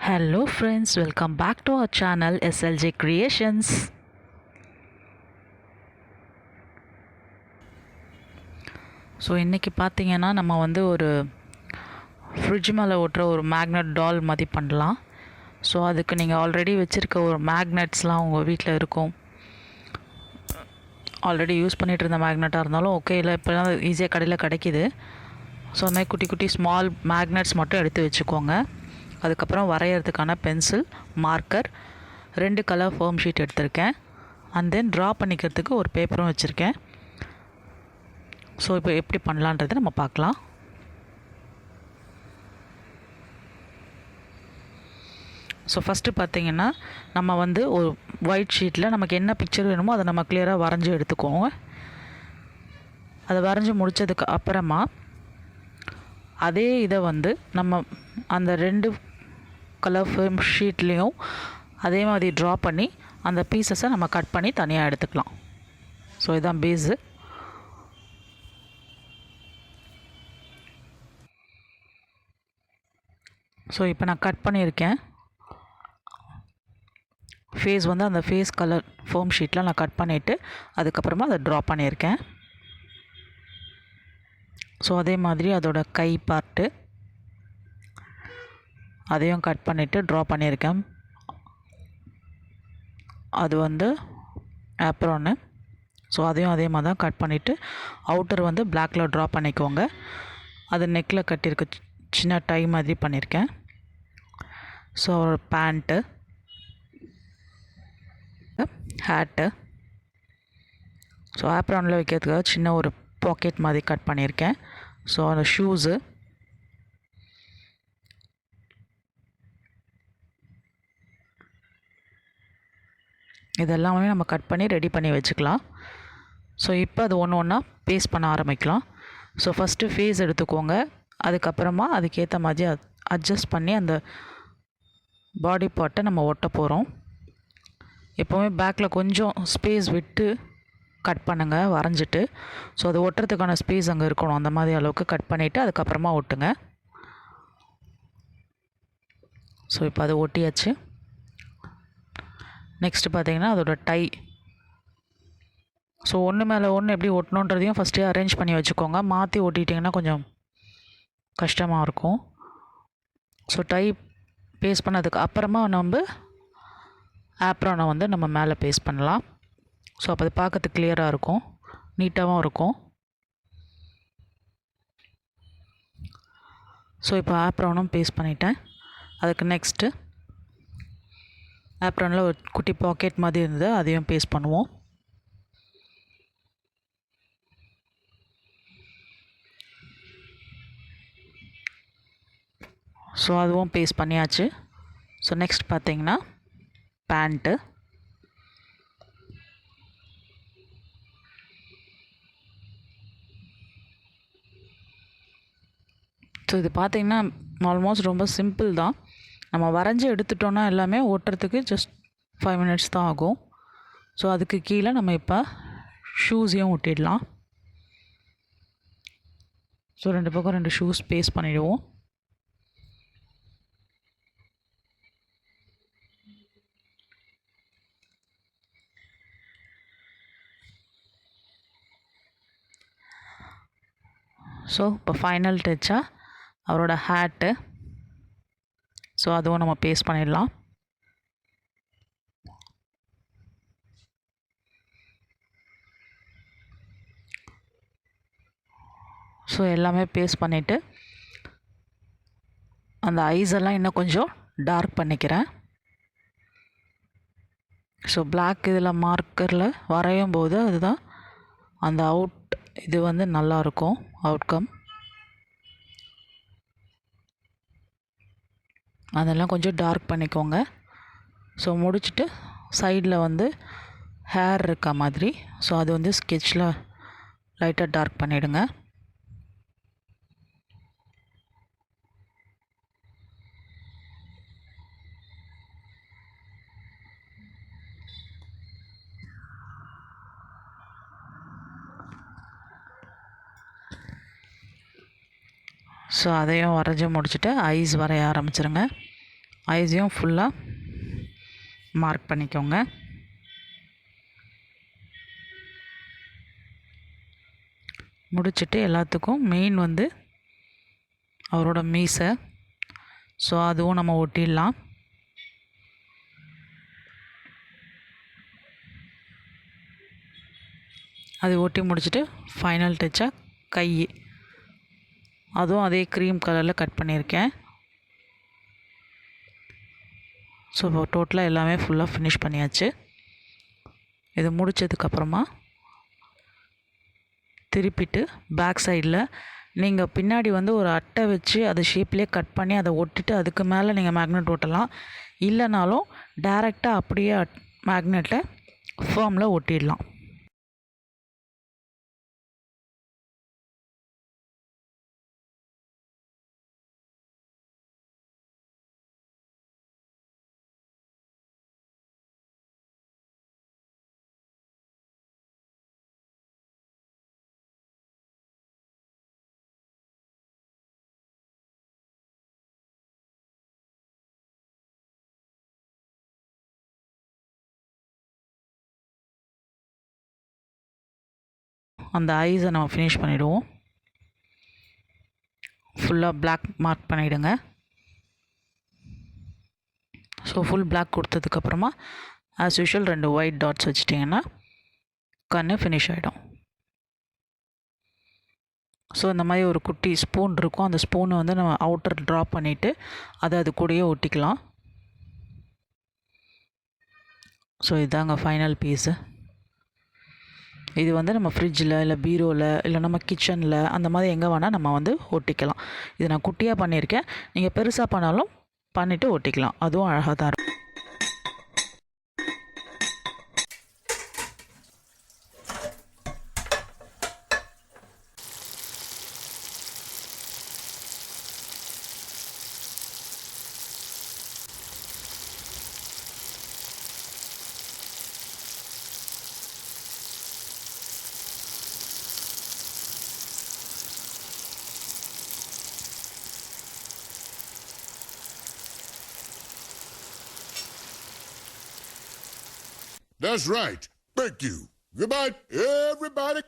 Hello friends, welcome back to our channel SLJ Creations. So இன்றைக்கி பார்த்தீங்கன்னா நம்ம ஒரு ஃப்ரிட்ஜ் மேலே ஓட்டுற ஒரு மேக்னெட் டால் மாதிரி பண்ணலாம். ஸோ அதுக்கு நீங்கள் ஆல்ரெடி வச்சுருக்க ஒரு மேக்னெட்ஸ்லாம் உங்கள் வீட்டில் இருக்கும். ஆல்ரெடி யூஸ் பண்ணிகிட்டு இருந்த மேக்னெட்டாக இருந்தாலும் ஓகே, இல்லை இப்போலாம் ஈஸியாக கடையில் கிடைக்கிது. ஸோ அந்த மாதிரி குட்டி குட்டி ஸ்மால் மேக்னெட்ஸ் மட்டும் எடுத்து வச்சுக்கோங்க. அதுக்கப்புறம் வரைகிறதுக்கான pencil, marker, 2 colour foam sheet எடுத்திருக்கேன். அண்ட் தென் ட்ரா பண்ணிக்கிறதுக்கு ஒரு பேப்பரும் வச்சுருக்கேன். ஸோ இப்போ எப்படி பண்ணலான்றதை நம்ம பார்க்கலாம். ஸோ ஃபஸ்ட்டு பார்த்திங்கன்னா நம்ம ஒரு ஒயிட் ஷீட்டில் நமக்கு என்ன பிக்சர் வேணுமோ அதை நம்ம கிளியராக வரைஞ்சி எடுத்துக்குவோங்க. அதை வரைஞ்சி முடித்ததுக்கு அப்புறமா அதே இதை நம்ம அந்த 2 கலர் ஃபோம் ஷீட்லேயும் அதே மாதிரி ட்ரா பண்ணி அந்த பீசஸை நம்ம கட் பண்ணி தனியாக எடுத்துக்கலாம். ஸோ இதுதான் பேஸு. ஸோ இப்போ நான் கட் பண்ணியிருக்கேன். ஃபேஸ் அந்த ஃபேஸ் கலர் ஃபோம் ஷீட்டில் நான் கட் பண்ணிவிட்டு அதுக்கப்புறமா அதை ட்ரா பண்ணியிருக்கேன். ஸோ அதே மாதிரி அதோட கை பார்ட்டு அதையும் கட் பண்ணிவிட்டு ட்ரா பண்ணியிருக்கேன். அது ஆப்ரானு. ஸோ அதையும் அதே மாதிரி தான் கட் பண்ணிவிட்டு அவுட்டர் பிளாக்கில் ட்ரா பண்ணிக்கோங்க. அது நெக்கில் கட்டியிருக்க சின்ன டை மாதிரி பண்ணியிருக்கேன். ஸோ ஒரு பேண்ட்டு, ஹேட்டு, ஸோ ஆப்ரானில் வைக்கிறதுக்காக சின்ன ஒரு பாக்கெட் மாதிரி கட் பண்ணியிருக்கேன். ஸோ அந்த ஷூஸு, இதெல்லாமே நம்ம கட் பண்ணி ரெடி பண்ணி வச்சுக்கலாம். ஸோ இப்போ அது ஒன்று ஒன்றா பேஸ்ட் பண்ண ஆரம்பிக்கலாம். ஸோ ஃபஸ்ட்டு ஃபேஸ் எடுத்துக்கோங்க. அதுக்கப்புறமா அதுக்கேற்ற மாதிரி அட்ஜஸ்ட் பண்ணி அந்த பாடி பார்ட்டை நம்ம ஒட்ட போகிறோம். எப்போவுமே பேக்கில் கொஞ்சம் ஸ்பேஸ் விட்டு கட் பண்ணுங்கள் வரைஞ்சிட்டு. ஸோ அது ஒட்டுறதுக்கான ஸ்பேஸ் அங்கே இருக்கணும். அந்த மாதிரி அளவுக்கு கட் பண்ணிவிட்டு அதுக்கப்புறமா ஒட்டுங்க. ஸோ இப்போ அது ஒட்டியாச்சு. நெக்ஸ்ட்டு பார்த்தீங்கன்னா அதோட டை. ஸோ ஒன்று மேலே ஒன்று எப்படி ஒட்டணுன்றதையும் ஃபஸ்ட்டே அரேஞ்ச் பண்ணி வச்சுக்கோங்க. மாற்றி ஒட்டிட்டிங்கன்னா கொஞ்சம் கஷ்டமாக இருக்கும். ஸோ டை பேஸ்ட் பண்ணதுக்கு அப்புறமா நம்ம ஆப்ரானை நம்ம மேலே பேஸ்ட் பண்ணலாம். ஸோ அப்போ அது பார்க்கறதுக்கு கிளியராக இருக்கும், நீட்டாகவும் இருக்கும். ஸோ இப்போ ஆப்ரானும் பேஸ்ட் பண்ணிட்டேன். அதுக்கு நெக்ஸ்ட்டு ஆப்ரானில் ஒரு குட்டி பாக்கெட் மாதிரி இருந்தது, அதையும் பேஸ்ட் பண்ணுவோம். ஸோ அதுவும் பேஸ்ட் பண்ணியாச்சு. ஸோ நெக்ஸ்ட் பார்த்தீங்கன்னா பேண்ட்டு. ஸோ இது பார்த்திங்கன்னா ஆல்மோஸ்ட் ரொம்ப சிம்பிள் தான். நம்ம வரைஞ்சி எடுத்துட்டோன்னா எல்லாமே ஓட்டுறதுக்கு ஜஸ்ட் 5 minutes தான் ஆகும். ஸோ அதுக்கு கீழே நம்ம இப்போ ஷூஸையும் ஒட்டிடலாம். ஸோ 2 பக்கம் 2 ஷூஸ் பேஸ்ட் பண்ணிவிடுவோம். ஸோ இப்போ ஃபைனல் டச்சாக அவரோட ஹேட்டு. ஸோ அதுவும் நம்ம பேஸ்ட் பண்ணிடலாம். ஸோ எல்லாமே பேஸ்ட் பண்ணிவிட்டு அந்த ஐஸ் எல்லாம் இன்னும் கொஞ்சம் டார்க் பண்ணிக்கிறேன். ஸோ பிளாக் இதில் மார்க்கரில் வரையும் போது அதுதான் அந்த இது நல்லாயிருக்கும் அவுட்கம். அதெல்லாம் கொஞ்சம் டார்க் பண்ணிக்கோங்க. ஸோ முடிச்சுட்டு சைடில் ஹேர் இருக்க மாதிரி ஸோ அது ஸ்கெட்சில் லைட்டாக டார்க் பண்ணிவிடுங்க. ஸோ அதையும் வரைஞ்சி முடிச்சுட்டு ஐஸ் வரைய ஆரம்பிச்சிருங்க. ஐஸையும் ஃபுல்லாக மார்க் பண்ணிக்கோங்க. முடிச்சுட்டு எல்லாத்துக்கும் மெயின் வந்து அவரோட மீசை. ஸோ அதுவும் நம்ம ஒட்டிடலாம். அது ஒட்டி முடிச்சுட்டு ஃபைனல் டச்சாக கை, அதுவும் அதே க்ரீம் கலரில் கட் பண்ணியிருக்கேன். ஸோ டோட்டலாக எல்லாமே ஃபுல்லாக ஃபினிஷ் பண்ணியாச்சு. இது முடித்ததுக்கப்புறமா திருப்பிட்டு பேக் சைடில் நீங்கள் பின்னாடி வந்து ஒரு அட்டை வச்சு அது ஷேப்லேயே கட் பண்ணி அதை ஒட்டிட்டு அதுக்கு மேலே நீங்கள் மேக்னெட் ஒட்டலாம். இல்லைனாலும் டைரெக்டாக அப்படியே மேக்னெட்டை ஃபேமில் ஒட்டிடலாம். அந்த ஐஸை நம்ம ஃபினிஷ் பண்ணிவிடுவோம். ஃபுல்லாக பிளாக் மார்க் பண்ணிவிடுங்க. ஸோ ஃபுல் பிளாக் கொடுத்ததுக்கப்புறமா ஆஸ் யூஷுவல் 2 ஒயிட் டாட்ஸ் வச்சிட்டிங்கன்னா கண்ணு ஃபினிஷ் ஆகிடும். ஸோ இந்த மாதிரி ஒரு குட்டி ஸ்பூன் இருக்கும். அந்த ஸ்பூனை வந்து நம்ம அவுட்டர் ட்ராப் பண்ணிவிட்டு அதை அது கூடயே ஒட்டிக்கலாம். ஸோ இதாங்க ஃபைனல் பீஸு. இது வந்து நம்ம ஃப்ரிட்ஜில் இல்லை பீரோவில் இல்லை நம்ம கிச்சனில் அந்த மாதிரி எங்கே வேணால் நம்ம வந்து ஒட்டிக்கலாம். இது நான் குட்டியாக பண்ணியிருக்கேன். நீங்கள் பெருசாக பண்ணாலும் பண்ணிவிட்டு ஒட்டிக்கலாம். அதுவும் அழகாக தான் இருக்கும். That's right. Thank you. Goodbye, everybody.